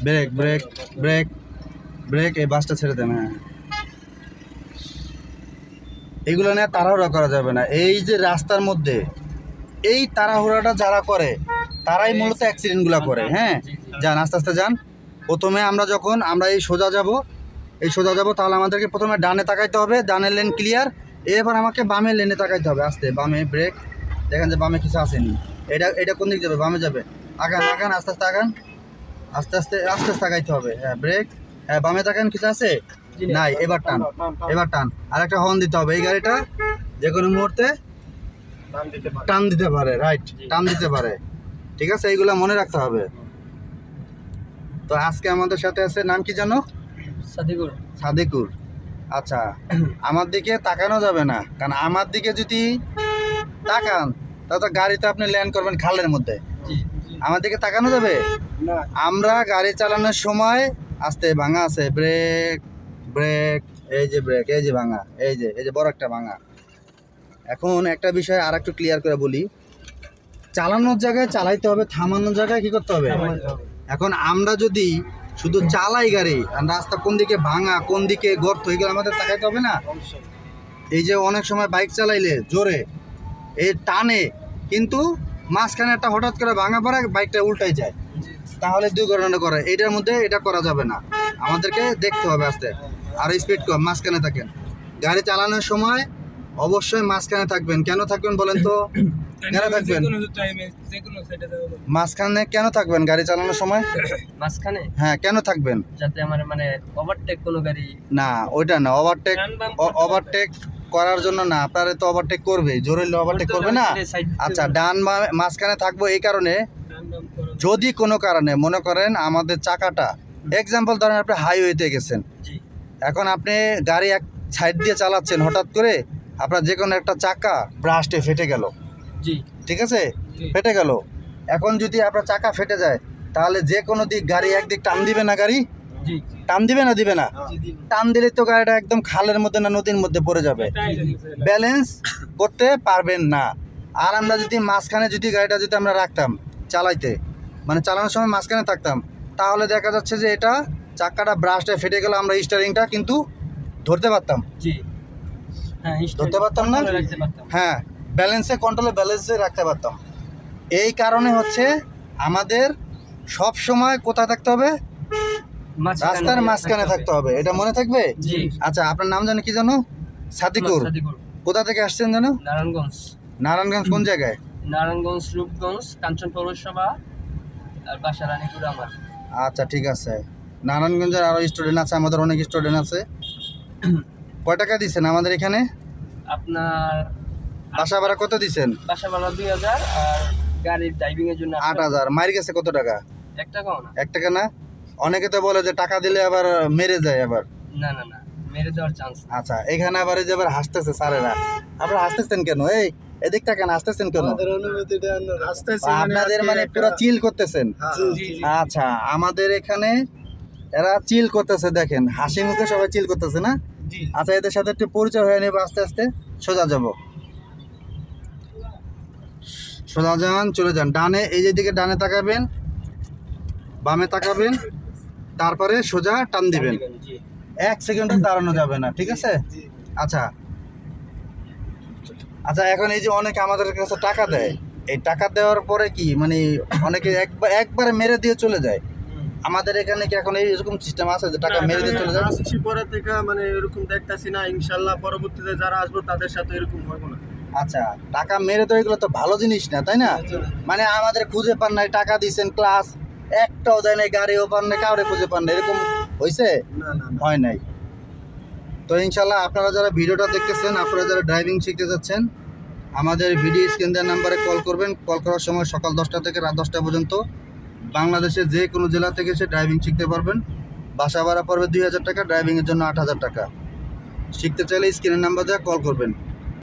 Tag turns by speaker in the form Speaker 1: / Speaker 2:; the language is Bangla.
Speaker 1: ব্রেক ব্রেক ব্রেক ব্রেক, এই বাসটা ছেড়ে দেন। হ্যাঁ, এগুলো নিয়ে তাড়াহুড়া করা যাবে না। এই যে রাস্তার মধ্যে এই তাড়াহুড়াটা যারা করে তারাই মূলত অ্যাক্সিডেন্টগুলো করে। হ্যাঁ, যান আস্তে আস্তে যান। প্রথমে আমরা এই সোজা যাব, তাহলে আমাদেরকে প্রথমে ডানে তাকাইতে হবে, ডানের লেন ক্লিয়ার। এবার আমাকে বামের লেনে তাকাইতে হবে, আস্তে বামে ব্রেক। দেখেন যে বামে কিছু আসেনি। এটা কোন দিক যাবে? বামে যাবে। আগান আস্তে আস্তে আগান, আস্তে আস্তে তাকাইতে হবে। হ্যাঁ ব্রেক, হ্যাঁ বামে তাকান, কিছু আছে? নাই। এবার টান। আর একটা হর্ন দিতে হবে। এই গাড়িটা যে কোনো মুহূর্তে টান দিতে পারে, রাইট, টান দিতে পারে। ঠিক আছে, এইগুলো মনে রাখতে হবে। তো আজকে আমাদের সাথে আছে, নাম কি জানো? সাদিকুর। আচ্ছা, আমার দিকে তাকানো যাবে না, কারণ আমার দিকে যদি তাকান তাহলে তো গাড়িতে আপনি ল্যান্ড করবেন খালের মধ্যে। আমার দিকে তাকানো যাবে না। আমরা গাড়ি চালানোর সময় আস্তে ভাঙা আছে, ব্রেক ব্রেক, এই যে ব্রেক, এই যে ভাঙা, এই যে বড় একটা ভাঙা। এখন একটা বিষয় আর একটু ক্লিয়ার করে বলি, চালানোর জায়গায় চালাইতে হবে, থামানোর জায়গায় কি করতে হবে? এখন আমরা যদি শুধু চালাই গাড়ি, আর রাস্তা কোন দিকে ভাঙা, কোন দিকে গর্ত, এগুলো আমাদের তাকাইতে হবে না। এই যে অনেক সময় বাইক চালাইলে জোরে এই টানে, কিন্তু মাঝখানে একটা হঠাৎ করে ভাঙা পড়ে বাইকটা উল্টাই যায়, তাহলে দুর্ঘটনা করে। এটার মধ্যে এটা করা যাবে না, আমাদেরকে দেখতে হবে আস্তে। আর স্পিড কম, মাঝখানে থাকেন গাড়ি চালানোর সময়, অবশ্যই মাঝখানে থাকবেন। কেন থাকবেন বলেন তো? কেন থাকবেন মাঝখানে? কেন থাকবেন গাড়ি চালানোর সময়
Speaker 2: মাঝখানে?
Speaker 1: হ্যাঁ, কেন থাকবেন?
Speaker 2: যাতে আমার মানে ওভারটেক কোনো গাড়ি
Speaker 1: না, ওইটা না, ওভারটেক করার জন্য না। আপনারা তো ওভারটেক করবে, জোরে ওভারটেক করবে না। আচ্ছা, ডান মাঝখানে থাকবো এই কারণে, যদি কোনো কারণে মনে করেন আমাদের চাকাটা, এক্সাম্পল ধরেন আপনি হাইওয়েতে গেছেন, এখন আপনি গাড়ি এক সাইড দিয়ে চালাচ্ছেন, হঠাৎ করে আপনার যে কোনো একটা চাকা ব্রাস্টে ফেটে গেল, ঠিক আছে, ফেটে গেল। এখন যদি আপনার চাকা ফেটে যায়, তাহলে যে কোনো দিক গাড়ি একদিক টান দিবে না, গাড়ি টান দিবে না, দিবে না? টান দিলে তো গাড়িটা একদম খালের মধ্যে না নদীর মধ্যে পড়ে যাবে, ব্যালেন্স করতে পারবেন না। আর আমরা যদি মাঝখানে গাড়িটা যদি আমরা রাখতাম চালাইতে, মানে চালানোর সময় মাঝখানে থাকতাম, তাহলে দেখা যাচ্ছে যে এটা চাকাটা ব্রাশটা ফেটে গেল, আমরা স্টিয়ারিংটা কিন্তু ধরতে পারতাম, ধরতে পারতাম না। হ্যাঁ, ব্যালেন্সে রাখতে পারতাম। এই কারণে হচ্ছে আমাদের সব সময় কোথায় থাকতে হবে? রাস্তার মাঝখানে থাকতে হবে, এটা মনে থাকবে। আচ্ছা, আপনার নাম জানো কি জানো? সাদিকুর। কোথা থেকে আসছেন জানো? নারায়ণগঞ্জ। কোন জায়গায়?
Speaker 2: নারায়ণগঞ্জ, রূপগঞ্জ, কাঞ্চন পৌরসভা, আর বাসা রানীপুর আমার।
Speaker 1: আচ্ছা, ঠিক আছে। নারায়ণগঞ্জের আরো স্টুডেন্ট আছে, আমাদের অনেক স্টুডেন্ট আছে। কয় টাকা দিচ্ছেন আমাদের এখানে?
Speaker 2: আপনার
Speaker 1: বাসা ভাড়া কত দিচ্ছেন?
Speaker 2: বাসা ভাড়া 2000, আর গাড়ির ড্রাইভিং এর জন্য
Speaker 1: 8000। মার গেছে কত টাকা?
Speaker 2: 1 টাকাও না।
Speaker 1: 1 টাকা না? অনেকে তো বলে যে টাকা দিলে আবার মেরে যায় আবার।
Speaker 2: না, মেরে দেওয়ার চান্স।
Speaker 1: আচ্ছা, এখানে আবার এই যে আবার হাসতেছে স্যারেরা। আপনারা হাসতেছেন কেন? এদিকটা কেন হাসতেছেন কেন? আপনাদের মানে পুরো চিল করতেছেন। আচ্ছা, আমাদের এখানে এরা চিল করতেছে, দেখেন হাসি মুখে সবাই চিল করতেছে না। আচ্ছা, এদের সাথে একটু পরিচয় হয়ে নেব আস্তে আস্তে। সোজা যাব, সোজা যান, চলে যান ডানে। এই যে দিকে ডানে তাকাবেন, বামে তাকাবেন, তারপরে সোজা টান দিবেন। 1 সেকেন্ডও দাঁড়ানো যাবে না, ঠিক আছে? আচ্ছা, এখন এই যে অনেকে আমাদের কাছে টাকা দেয়, এই টাকা দেওয়ার পরে কি মানে অনেকে একবারে মেরে দিয়ে চলে যায়। আমাদের এখানে কি এখন এরকম সিস্টেম আছে যে টাকা মেরে দিয়ে চলে যায়?
Speaker 3: পরে থেকে মানে এরকম দেখতাছি না, ইনশাআল্লাহ পরবর্তীতে যারা আসবে তাদের সাথে এরকম হবে না।
Speaker 1: আচ্ছা, টাকা মেরে তো এগুলো তো ভালো জিনিস না, তাই না? মানে আমাদের খুঁজে পান নাই, টাকা দিয়েছেন, ক্লাস একটাও দেয় নাই, গাড়িও পান নাই, কাউরে খুঁজে পান নাই, এরকম হয়েছে? হয় নাই। তো ইনশাল্লাহ আপনারা যারা ভিডিওটা দেখতেছেন, আপনারা যারা ড্রাইভিং শিখতে যাচ্ছেন, আমাদের ভিডিও স্ক্রিন দেওয়ার নাম্বারে কল করবেন। কল করার সময় সকাল 10টা থেকে রাত 10টা পর্যন্ত। বাংলাদেশের যে কোনো জেলা থেকে সে ড্রাইভিং শিখতে পারবেন। বাসা ভাড়া পড়বে 2000 টাকা, ড্রাইভিংয়ের জন্য 8000 টাকা। শিখতে চাইলে স্ক্রিনের নাম্বার দিয়ে কল করবেন।